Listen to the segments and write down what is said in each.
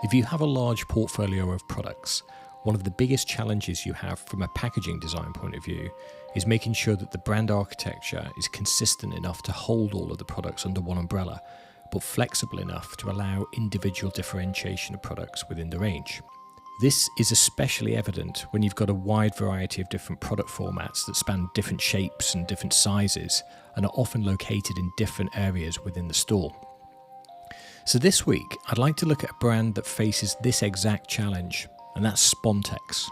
If you have a large portfolio of products, one of the biggest challenges you have from a packaging design point of view is making sure that the brand architecture is consistent enough to hold all of the products under one umbrella, but flexible enough to allow individual differentiation of products within the range. This is especially evident when you've got a wide variety of different product formats that span different shapes and different sizes and are often located in different areas within the store. So this week, I'd like to look at a brand that faces this exact challenge, and that's Spontex.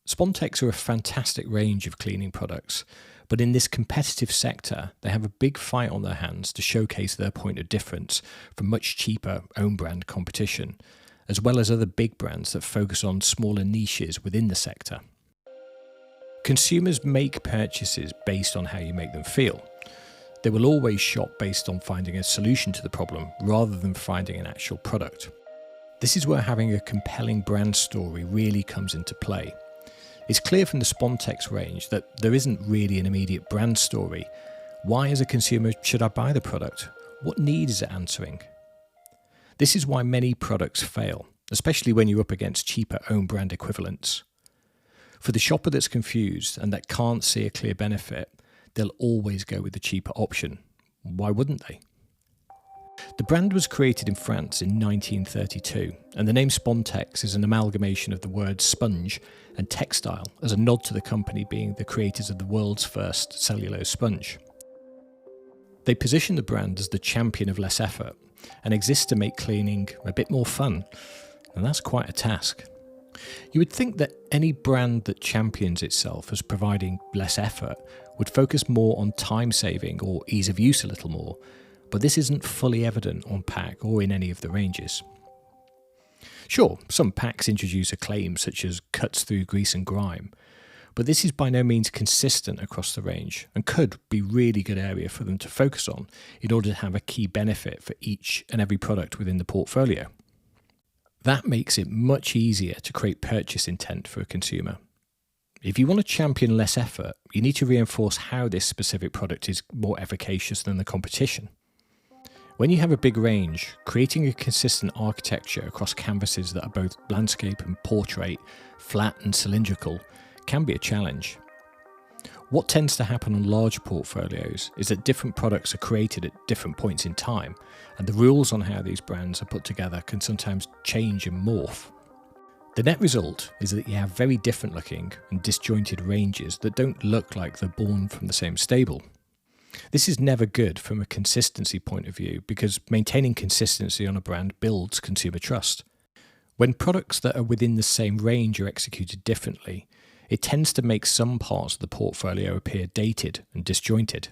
Spontex are a fantastic range of cleaning products, but in this competitive sector, they have a big fight on their hands to showcase their point of difference from much cheaper own brand competition, as well as other big brands that focus on smaller niches within the sector. Consumers make purchases based on how you make them feel. They will always shop based on finding a solution to the problem rather than finding an actual product. This is where having a compelling brand story really comes into play. It's clear from the Spontex range that there isn't really an immediate brand story. Why, as a consumer, should I buy the product? What need is it answering? This is why many products fail, especially when you're up against cheaper own brand equivalents. For the shopper that's confused and that can't see a clear benefit, they'll always go with the cheaper option. Why wouldn't they? The brand was created in France in 1932, and the name Spontex is an amalgamation of the words sponge and textile as a nod to the company being the creators of the world's first cellulose sponge. They position the brand as the champion of less effort and exist to make cleaning a bit more fun, and that's quite a task. You would think that any brand that champions itself as providing less effort would focus more on time saving or ease of use a little more, but this isn't fully evident on pack or in any of the ranges. Sure, some packs introduce a claim such as cuts through grease and grime, but this is by no means consistent across the range and could be a really good area for them to focus on in order to have a key benefit for each and every product within the portfolio. That makes it much easier to create purchase intent for a consumer. If you want to champion less effort, you need to reinforce how this specific product is more efficacious than the competition. When you have a big range, creating a consistent architecture across canvases that are both landscape and portrait, flat and cylindrical, can be a challenge. What tends to happen on large portfolios is that different products are created at different points in time, and the rules on how these brands are put together can sometimes change and morph. The net result is that you have very different looking and disjointed ranges that don't look like they're born from the same stable. This is never good from a consistency point of view because maintaining consistency on a brand builds consumer trust. When products that are within the same range are executed differently, it tends to make some parts of the portfolio appear dated and disjointed.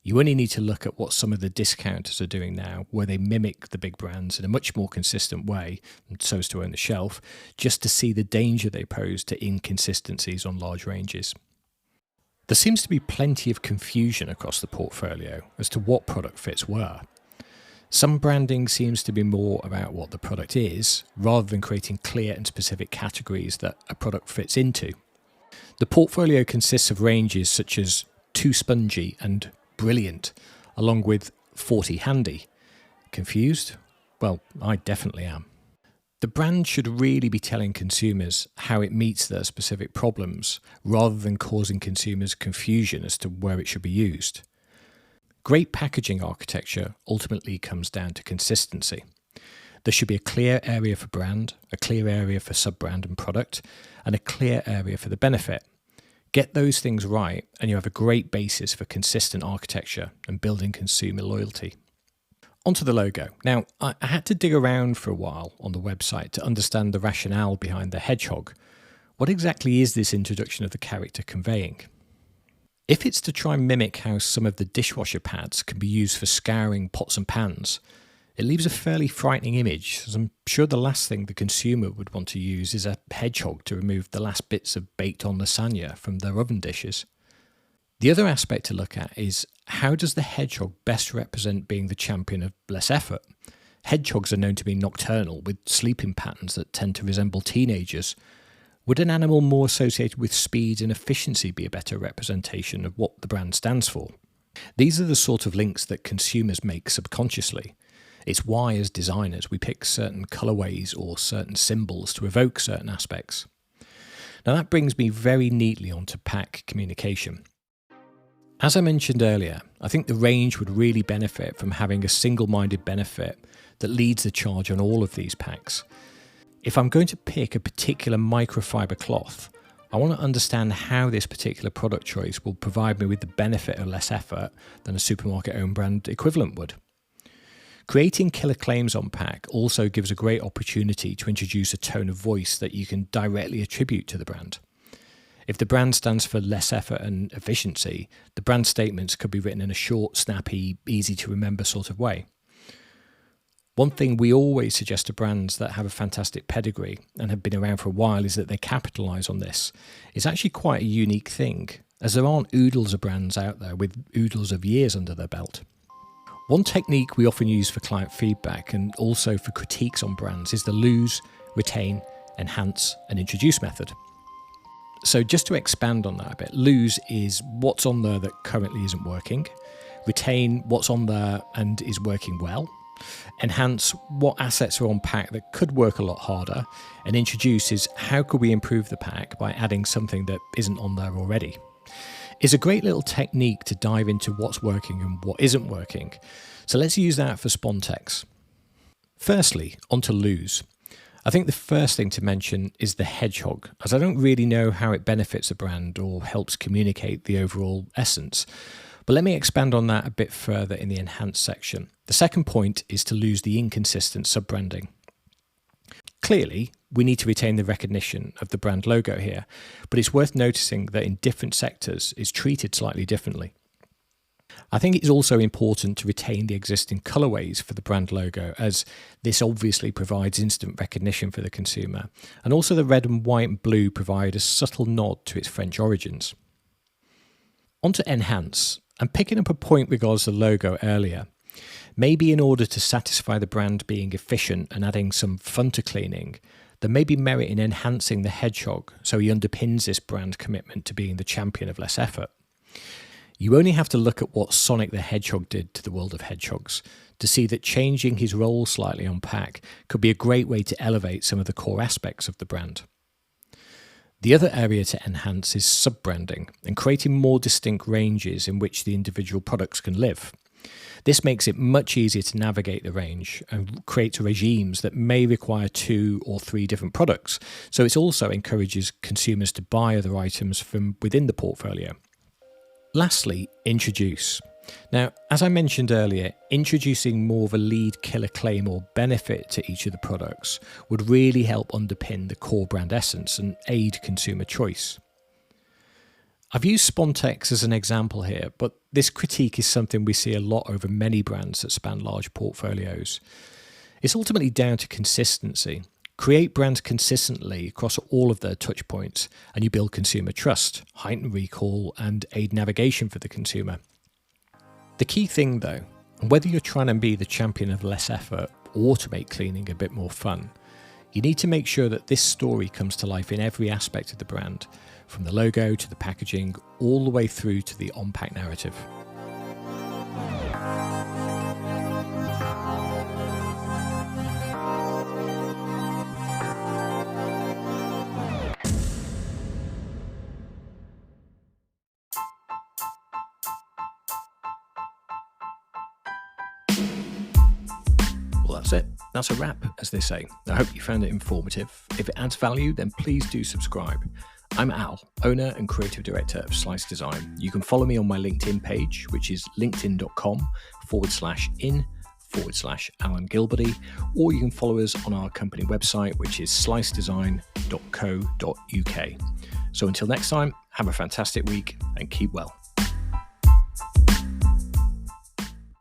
You only need to look at what some of the discounters are doing now, where they mimic the big brands in a much more consistent way, and so as to own the shelf, just to see the danger they pose to inconsistencies on large ranges. There seems to be plenty of confusion across the portfolio as to what product fits where. Some branding seems to be more about what the product is, rather than creating clear and specific categories that a product fits into. The portfolio consists of ranges such as Too Spongy and Brilliant, along with 40 Handy. Confused? Well, I definitely am. The brand should really be telling consumers how it meets their specific problems, rather than causing consumers confusion as to where it should be used. Great packaging architecture ultimately comes down to consistency. There should be a clear area for brand, a clear area for sub-brand and product, and a clear area for the benefit. Get those things right, and you have a great basis for consistent architecture and building consumer loyalty. Onto the logo. Now, I had to dig around for a while on the website to understand the rationale behind the hedgehog. What exactly is this introduction of the character conveying? If it's to try and mimic how some of the dishwasher pads can be used for scouring pots and pans, it leaves a fairly frightening image, as I'm sure the last thing the consumer would want to use is a hedgehog to remove the last bits of baked-on lasagna from their oven dishes. The other aspect to look at is how does the hedgehog best represent being the champion of less effort? Hedgehogs are known to be nocturnal with sleeping patterns that tend to resemble teenagers. Would an animal more associated with speed and efficiency be a better representation of what the brand stands for? These are the sort of links that consumers make subconsciously. It's why, as designers, we pick certain colourways or certain symbols to evoke certain aspects. Now that brings me very neatly onto pack communication. As I mentioned earlier, I think the range would really benefit from having a single-minded benefit that leads the charge on all of these packs. If I'm going to pick a particular microfiber cloth, I want to understand how this particular product choice will provide me with the benefit of less effort than a supermarket own brand equivalent would. Creating killer claims on pack also gives a great opportunity to introduce a tone of voice that you can directly attribute to the brand. If the brand stands for less effort and efficiency, the brand statements could be written in a short, snappy, easy to remember sort of way. One thing we always suggest to brands that have a fantastic pedigree and have been around for a while is that they capitalise on this. It's actually quite a unique thing, as there aren't oodles of brands out there with oodles of years under their belt. One technique we often use for client feedback and also for critiques on brands is the lose, retain, enhance and introduce method. So just to expand on that a bit, lose is what's on there that currently isn't working, retain what's on there and is working well, enhance what assets are on pack that could work a lot harder, and introduce is how could we improve the pack by adding something that isn't on there already. It's a great little technique to dive into what's working and what isn't working. So let's use that for Spontex. Firstly, onto lose. I think the first thing to mention is the hedgehog, as I don't really know how it benefits a brand or helps communicate the overall essence. But let me expand on that a bit further in the enhanced section. The second point is to lose the inconsistent sub-branding. Clearly, we need to retain the recognition of the brand logo here, but it's worth noticing that in different sectors it's treated slightly differently. I think it's also important to retain the existing colourways for the brand logo, as this obviously provides instant recognition for the consumer, and also the red and white and blue provide a subtle nod to its French origins. On to enhance. I'm picking up a point regards the logo earlier. Maybe in order to satisfy the brand being efficient and adding some fun to cleaning, there may be merit in enhancing the hedgehog so he underpins this brand commitment to being the champion of less effort. You only have to look at what Sonic the Hedgehog did to the world of hedgehogs to see that changing his role slightly on pack could be a great way to elevate some of the core aspects of the brand. The other area to enhance is sub-branding and creating more distinct ranges in which the individual products can live. This makes it much easier to navigate the range and creates regimes that may require 2 or 3 different products, so it also encourages consumers to buy other items from within the portfolio. Lastly, introduce. Now, as I mentioned earlier, introducing more of a lead killer claim or benefit to each of the products would really help underpin the core brand essence and aid consumer choice. I've used Spontex as an example here, but this critique is something we see a lot over many brands that span large portfolios. It's ultimately down to consistency. Create brands consistently across all of their touch points, and you build consumer trust, heighten recall, and aid navigation for the consumer. The key thing though, whether you're trying to be the champion of less effort or to make cleaning a bit more fun, you need to make sure that this story comes to life in every aspect of the brand, from the logo to the packaging, all the way through to the on-pack narrative. Well, that's it. That's a wrap, as they say. I hope you found it informative. If it adds value, then please do subscribe. I'm Al, owner and creative director of Slice Design. You can follow me on my LinkedIn page, which is linkedin.com/in/Alan Gilberty, or you can follow us on our company website, which is slicedesign.co.uk. So until next time, have a fantastic week and keep well.